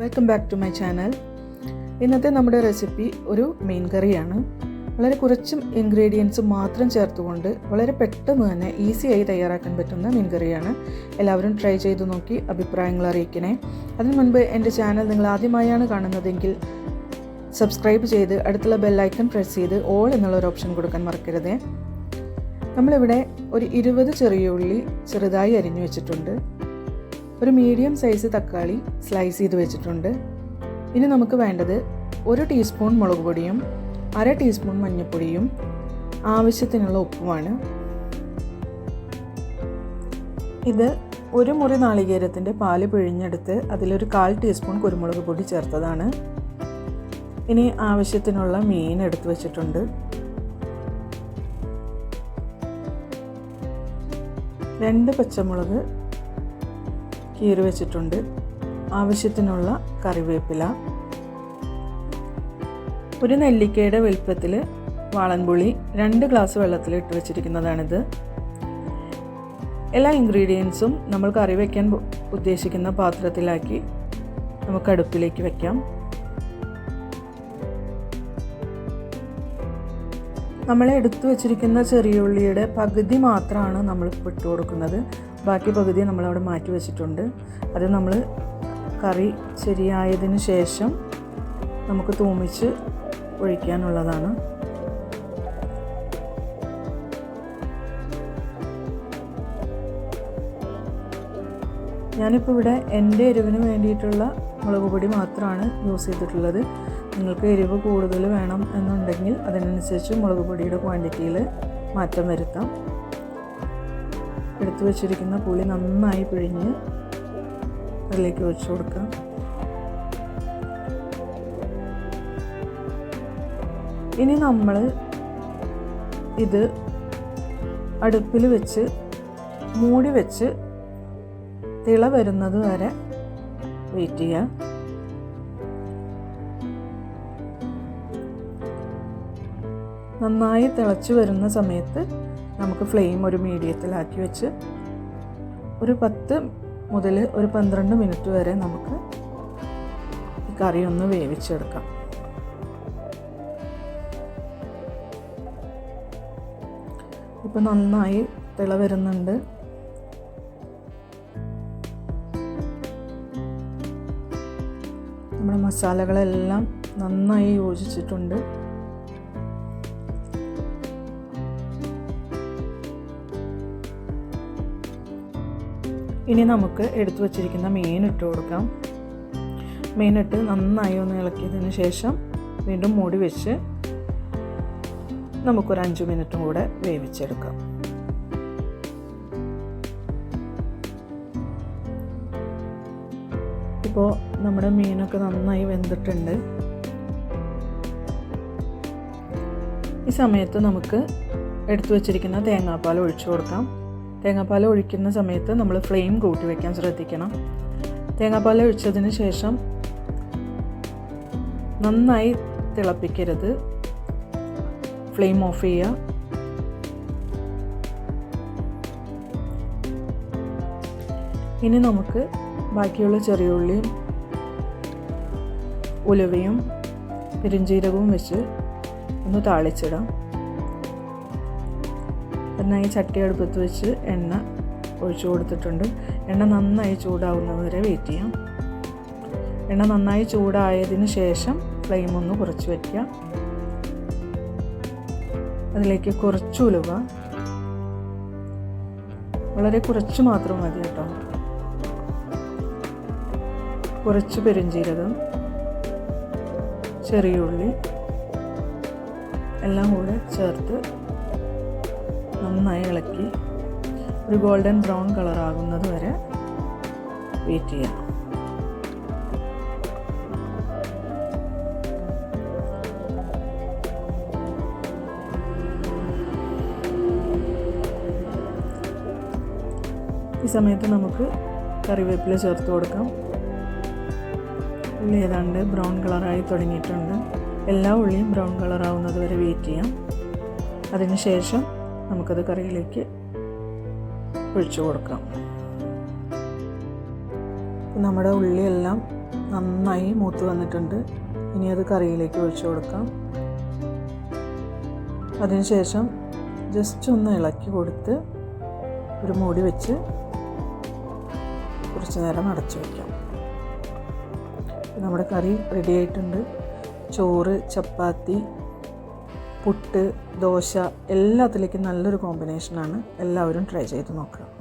Welcome back to my channel. ഇന്നത്തെ നമ്മുടെ recipe ഒരു മീൻ കറിയാണ്. വളരെ കുറച്ച് ഇൻഗ്രീഡിയൻസ് മാത്രം ചേർത്തുകൊണ്ട് വളരെ പെട്ടെന്ന് തന്നെ ഈസിയായി തയ്യാറാക്കാൻ പറ്റുന്ന മീൻ കറിയാണ്. എല്ലാവരും ട്രൈ ചെയ്ത് നോക്കി അഭിപ്രായങ്ങൾ അറിയിക്കണേ. അതിനു മുൻപ് എൻ്റെ ചാനൽ നിങ്ങൾ ആദ്യമായാണ് കാണുന്നതെങ്കിൽ സബ്സ്ക്രൈബ് ചെയ്ത് അടുത്തുള്ള ബെല്ലൈക്കൺ പ്രസ് ചെയ്ത് ഓൾ എന്നുള്ളൊരു ഓപ്ഷൻ കൊടുക്കാൻ മറക്കരുതേ. നമ്മളിവിടെ ഒരു 20 ചെറിയ ഉള്ളി ചെറുതായി അരിഞ്ഞു വെച്ചിട്ടുണ്ട്. ഒരു മീഡിയം സൈസ് തക്കാളി സ്ലൈസ് ചെയ്ത് വെച്ചിട്ടുണ്ട്. ഇനി നമുക്ക് വേണ്ടത് 1 ടീസ്പൂൺ മുളക് പൊടിയും 1/2 ടീസ്പൂൺ മഞ്ഞൾപ്പൊടിയും ആവശ്യത്തിനുള്ള ഉപ്പുമാണ്. ഇത് 1 മുറി നാളികേരത്തിൻ്റെ പാല് പിഴിഞ്ഞെടുത്ത് അതിലൊരു 1/4 ടീസ്പൂൺ കുരുമുളക് പൊടി ചേർത്തതാണ്. ഇനി ആവശ്യത്തിനുള്ള മീൻ എടുത്ത് വെച്ചിട്ടുണ്ട്. 2 പച്ചമുളക് കീറി വെച്ചിട്ടുണ്ട്. ആവശ്യത്തിനുള്ള കറിവേപ്പില, 1 നെല്ലിക്കയുടെ വലുപ്പത്തിൽ വാളൻപുളി 2 ഗ്ലാസ് വെള്ളത്തിൽ ഇട്ട് വെച്ചിരിക്കുന്നതാണിത്. എല്ലാ ഇൻഗ്രീഡിയൻസും നമ്മൾ കറി വയ്ക്കാൻ ഉദ്ദേശിക്കുന്ന പാത്രത്തിലാക്കി നമുക്ക് അടുപ്പിലേക്ക് വയ്ക്കാം. നമ്മൾ എടുത്തു വച്ചിരിക്കുന്ന ചെറിയ ഉള്ളിയുടെ പകുതി മാത്രമാണ് നമ്മൾ ഇട്ട് കൊടുക്കുന്നത്. ബാക്കി പകുതി നമ്മളവിടെ മാറ്റി വെച്ചിട്ടുണ്ട്. അത് നമ്മൾ കറി ശരിയായതിന് ശേഷം നമുക്ക് തൂമിച്ച് ഒഴിക്കാനുള്ളതാണ്. ഞാനിപ്പോൾ ഇവിടെ എൻ്റെ എരിവിന് വേണ്ടിയിട്ടുള്ള മുളക് പൊടി മാത്രമാണ് യൂസ് ചെയ്തിട്ടുള്ളത്. നിങ്ങൾക്ക് എരിവ് കൂടുതൽ വേണം എന്നുണ്ടെങ്കിൽ അതിനനുസരിച്ച് മുളക് പൊടിയുടെ ക്വാണ്ടിറ്റിയിൽ മാറ്റം വരുത്താം. എടുത്തു വച്ചിരിക്കുന്ന പുളി നന്നായി പിഴിഞ്ഞ് അതിലേക്ക് ഒഴിച്ചു കൊടുക്കാം. ഇനി നമ്മൾ ഇത് അടുപ്പിൽ വെച്ച് മൂടി വെച്ച് തിള വരുന്നത് വരെ വെയിറ്റ് ചെയ്യാം. നന്നായി തിളച്ച് വരുന്ന സമയത്ത് നമുക്ക് ഫ്ലെയിം ഒരു മീഡിയത്തിലാക്കി വെച്ച് ഒരു 10 മുതൽ ഒരു 12 മിനിറ്റ് വരെ നമുക്ക് ഈ കറി ഒന്ന് വേവിച്ചെടുക്കാം. ഇപ്പോൾ നന്നായി തിള വരുന്നുണ്ട്. നമ്മുടെ മസാലകളെല്ലാം നന്നായി യോജിച്ചിട്ടുണ്ട്. ഇനി നമുക്ക് എടുത്തു വച്ചിരിക്കുന്ന മീൻ ഇട്ട് കൊടുക്കാം. മീനിട്ട് നന്നായി ഒന്ന് ഇളക്കിയതിന് ശേഷം വീണ്ടും മൂടി വെച്ച് നമുക്കൊരു 5 മിനിറ്റും കൂടെ വേവിച്ചെടുക്കാം. ഇപ്പോൾ നമ്മുടെ മീനൊക്കെ നന്നായി വെന്തിട്ടുണ്ട്. ഈ സമയത്ത് നമുക്ക് എടുത്തു വച്ചിരിക്കുന്ന തേങ്ങാപ്പാൽ ഒഴിച്ചു കൊടുക്കാം. തേങ്ങാപ്പാൽ ഒഴിക്കുന്ന സമയത്ത് നമ്മൾ ഫ്ലെയിം കൂട്ടി വയ്ക്കാൻ ശ്രദ്ധിക്കണം. തേങ്ങാപ്പാൽ ഒഴിച്ചതിന് ശേഷം നന്നായി തിളപ്പിക്കരുത്. ഫ്ലെയിം ഓഫ് ചെയ്യുക. ഇനി നമുക്ക് ബാക്കിയുള്ള ചെറിയ ഉള്ളിയും ഉലുവയും പെരുംജീരകവും വെച്ച് ഒന്ന് താളിച്ചിടാം. നന്നായി ചട്ടി അടുപ്പത്ത് വെച്ച് എണ്ണ ഒഴിച്ചു കൊടുത്തിട്ടുണ്ട്. എണ്ണ നന്നായി ചൂടാവുന്നത് വരെ വെയിറ്റ് ചെയ്യാം. എണ്ണ നന്നായി ചൂടായതിന് ശേഷം ഫ്ലെയിം ഒന്ന് കുറച്ച് വയ്ക്കുക. അതിലേക്ക് കുറച്ച് ഉലുവ, വളരെ കുറച്ച് മാത്രം മതി കേട്ടോ. കുറച്ച് പെരുംജീരകം, ചെറിയ ഉള്ളി എല്ലാം കൂടെ ചേർത്ത് നന്നായി ഇളക്കി ഒരു ഗോൾഡൻ ബ്രൗൺ കളർ ആകുന്നത് വരെ വെയിറ്റ് ചെയ്യാം. ഈ സമയത്ത് നമുക്ക് കറിവേപ്പില ചേർത്ത് കൊടുക്കാം. ഉള്ളി ഏതാണ്ട് ബ്രൗൺ കളറായി തുടങ്ങിയിട്ടുണ്ട്. എല്ലാ ഉള്ളിയും ബ്രൗൺ കളറാവുന്നത് വരെ വെയിറ്റ് ചെയ്യാം. അതിനുശേഷം നമുക്കത് കറിയിലേക്ക് ഒഴിച്ചു കൊടുക്കാം. നമ്മുടെ ഉള്ളിയെല്ലാം നന്നായി മൂത്ത് വന്നിട്ടുണ്ട്. ഇനി അത് കറിയിലേക്ക് ഒഴിച്ചു കൊടുക്കാം. അതിനുശേഷം ജസ്റ്റ് ഒന്ന് ഇളക്കി കൊടുത്ത് ഒരു മൂടി വെച്ച് കുറച്ച് നേരം അടച്ചു വയ്ക്കാം. നമ്മുടെ കറി റെഡി ആയിട്ടുണ്ട്. ചോറ്, ചപ്പാത്തി, പുട്ട്, ദോശ എല്ലാത്തിലേക്കും നല്ലൊരു കോമ്പിനേഷനാണ്. എല്ലാവരും ട്രൈ ചെയ്ത് നോക്കുക.